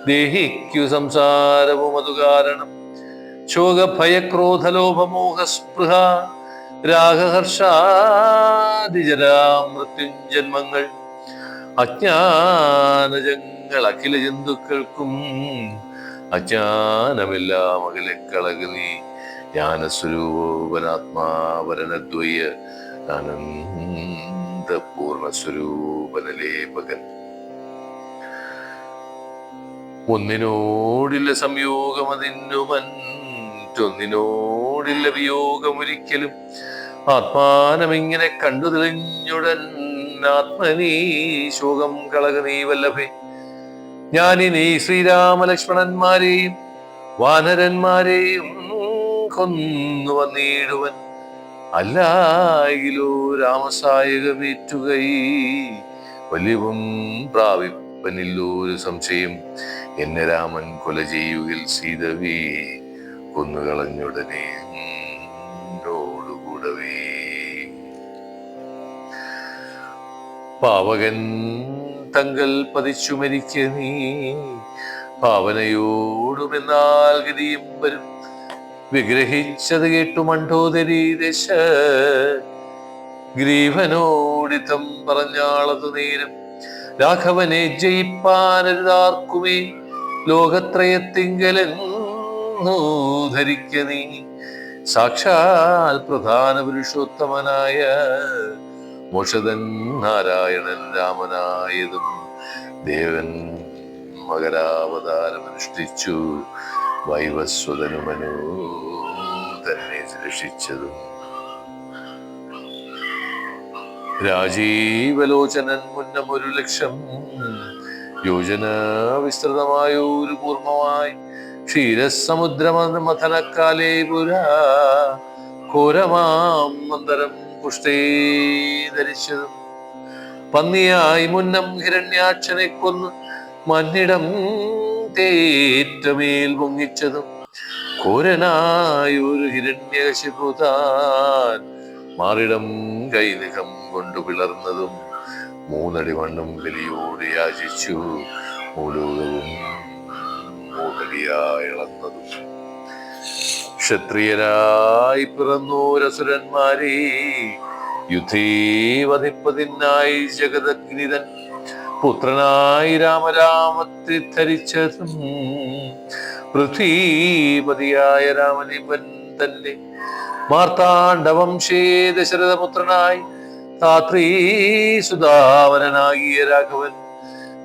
ദേഹിക്കു സംസാരവും അതു കാരണം. ശോകഭയക്രോധലോഭമോഹസ്പൃഹ രാഗഹർഷാദിജരാമൃത്യുഞ്ജന്മങ്ങൾ അജ്ഞാനജങ്ങൾ അഖില ജന്തുക്കൾക്കും അജ്ഞാനമെല്ലാം അഖിലക്കളകി നീ. ജ്ഞാനസ്വരൂപനാത്മാവരനദ്വയ ആനന്ദപൂർണസ്വരൂപനലേപകൻ. ഒന്നിനോടില്ല സംയോഗം അതിനു മറ്റൊന്നിനോടില്ല വിയോഗമൊരിക്കലും. ആത്മാനമിങ്ങനെ കണ്ടു തെളിഞ്ഞുടൻ ആത്മനീ ശോകം കളക നീ വല്ലഭേ. ഞാനിനി ശ്രീരാമലക്ഷ്മണന്മാരെയും വാനരന്മാരെയും കൊന്നു വന്നിടുവൻ, അല്ലായിലോ രാമസായകമേറ്റുകൈ വലിവും പ്രാപിപ്പനില്ലൊരു സംശയം. എന്നെ രാമൻ കൊല ചെയ്യുകിൽ സീതവേ കൊന്നുകളഞ്ഞുടനെ കൂടവേ. പാവകൻ തങ്കൽ പതിച്ചു മരിക്ക നീ, പാവനയോടുമെന്നാൽ ഗതിയും വരും. വിഗ്രഹിച്ചത് കേട്ടു മണ്ഡോദരി ദശ ഗ്രീവനോടിത്തം പറഞ്ഞാളതു നേരം. രാഘവനെ ജയിപ്പാനരുതാർക്കുമേ ലോകത്രയത്തിങ്കലെന്നു ധരിക്ക നീ. സാക്ഷാൽ പ്രധാന പുരുഷോത്തമനായ മോക്ഷതൻ നാരായണൻ രാമനായതും ദേവൻ മകരാവതാരമനുഷ്ഠിച്ചു വൈവസ്വതനുമനു തന്നെ രക്ഷിച്ചതും. രാജീവലോചനൻ മുന്നമൊരു ലക്ഷം യോജന വിസ്തൃതമായ ഒരു കൂർമ്മമായി ക്ഷീരസമുദ്രമഥനക്കാലേ പുരാ ഘോരമാം മന്ദരം പുഷ്ടേ ധരിച്ചതും പന്നിയായി മുന്നം ഹിരണ്യാക്ഷനെ കൊന്ന് മന്നിടം തേറ്റമേൽ പൊങ്ങിച്ചതും ഘോരനായൊരു ഹിരണ്യകശിപു താൻ മാറിടം കൈനികം കൊണ്ടു പിളർന്നതും മൂന്നടി മണ്ണും ബലിയോട് യാചിച്ചു മൂലൂകവും മൂന്നടിയായി ഇളന്നതും ക്ഷത്രിയരായി പിറന്നോരസുരന്മാരെ യുദ്ധേ വധിപ്പതിനായി ജഗദഗ്നിതൻ പുത്രനായി രാമരാമത്തെ ധരിച്ചതും പൃഥ്വീപതിയായ രാമനിപൻ തന്നെ മാർത്താണ്ഡവംശേ ദശരഥപുത്രനായി താത്രീ സുധാവരനാകിയ രാഘവൻ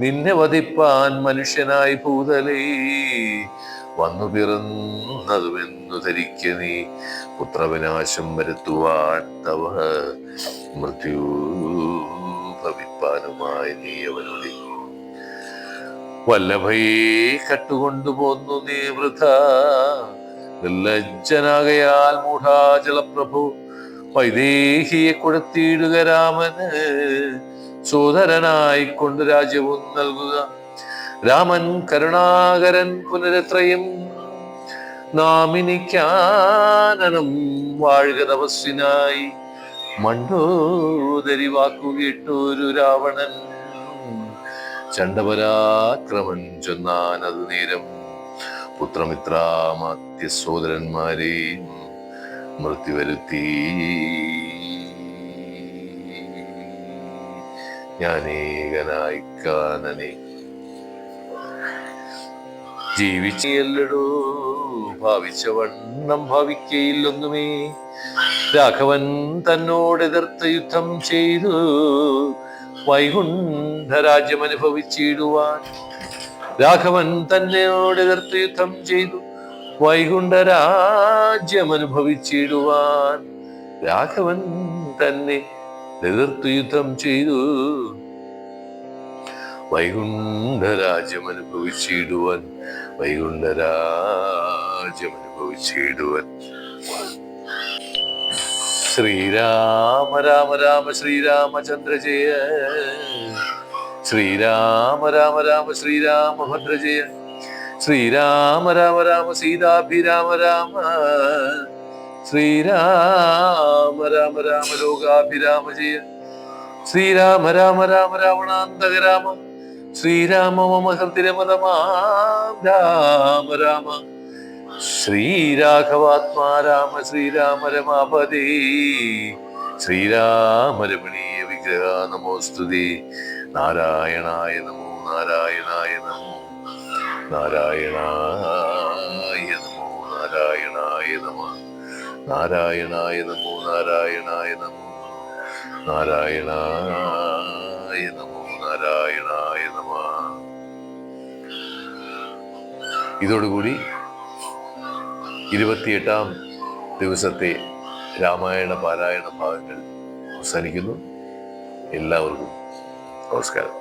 നിന്നെ വധിപ്പാൻ മനുഷ്യനായി ഭൂതലേ വന്നു പിറന്നതുമെന്നു ധരിക്ക നീ പുത്രവിനാശം വരുത്തുവാൻ തവ മൃത്യു ഭവിപ്പാനുമായി നീ അവനോട് വല്ലഭയെ കട്ടുകൊണ്ടുപോന്നു നീ വൃഥ നിർലജ്ജനാകയാൽ മൂഢാചലപ്രഭു വൈദേഹിയെ കൊടുത്തിടുക രാമന് സോദരനായി കൊണ്ട് രാജ്യവും നൽകുക രാമൻ കരുണാകരൻ പുനരത്രയും നാമിനിക്കാനനം വാഴുക തപസ്വിനായി മണ്ഡോദരി വാക്കുകേട്ടൊരു രാവണൻ ചണ്ഡപരാക്രമൻ ചൊന്നാനതു നേരം പുത്രമിത്രാമാത്യ സോദരന്മാരെ മൃത്യു വരുത്തി ഞാനേകനായി കാനനെ ജീവിച്ചല്ലടോ ഭാവിച്ച വണ്ണം ഭാവിക്കയില്ലൊന്നുമേ രാഘവൻ തന്നോട് എതിർത്ത് യുദ്ധം ചെയ്തു വൈകുണ്ഠരാജ്യം അനുഭവിച്ചിടുവാൻ രാഘവൻ തന്നോട് എതിർത്ത് യുദ്ധം ചെയ്തു വൈകുണ്ഠരാജ്യം അനുഭവിച്ചിടുവാൻ രാഘവൻ തന്നെ എതിർത്ത് യുദ്ധം ചെയ്തു വൈകുണ്ഠരാജ്യം അനുഭവിച്ചിടുവാൻ വൈകുണ്ഠരാജ്യം അനുഭവിച്ചിടുവാൻ ശ്രീരാമ രാമ രാമ ശ്രീരാമചന്ദ്ര ജയ ശ്രീരാമ രാമ രാമ ശ്രീരാമഭദ്ര ജയ ശ്രീരാമ രാമ രാമ സീതാഭിരാമ രാമ ശ്രീരാമ രാമ രാമ ലോകാഭിരാമ ജയ ശ്രീരാമ രാമ രാമ രാവണാന്തക രാമ ശ്രീരാമ മമ ഹൃദിരമതമാം രാമ രാമ ശ്രീരാഘവാത്മാ രാമ ശ്രീരാമ രമാപദേ ശ്രീരാമ രമണീയ വിഗ്രഹ നമോസ്തുതേ നാരായണായ നമോ നാരായണായ നമോ നാരായണായ നമോ നാരായണായ നമ നാരായണായ നമോ നാരായണായ നമോ നാരായണായ നമോ നാരായണായ നമ. ഇതോടുകൂടി 28-ാം ദിവസത്തെ രാമായണ പാരായണ ഭാഗങ്ങൾ അവസാനിക്കുന്നു. എല്ലാവർക്കും നമസ്കാരം.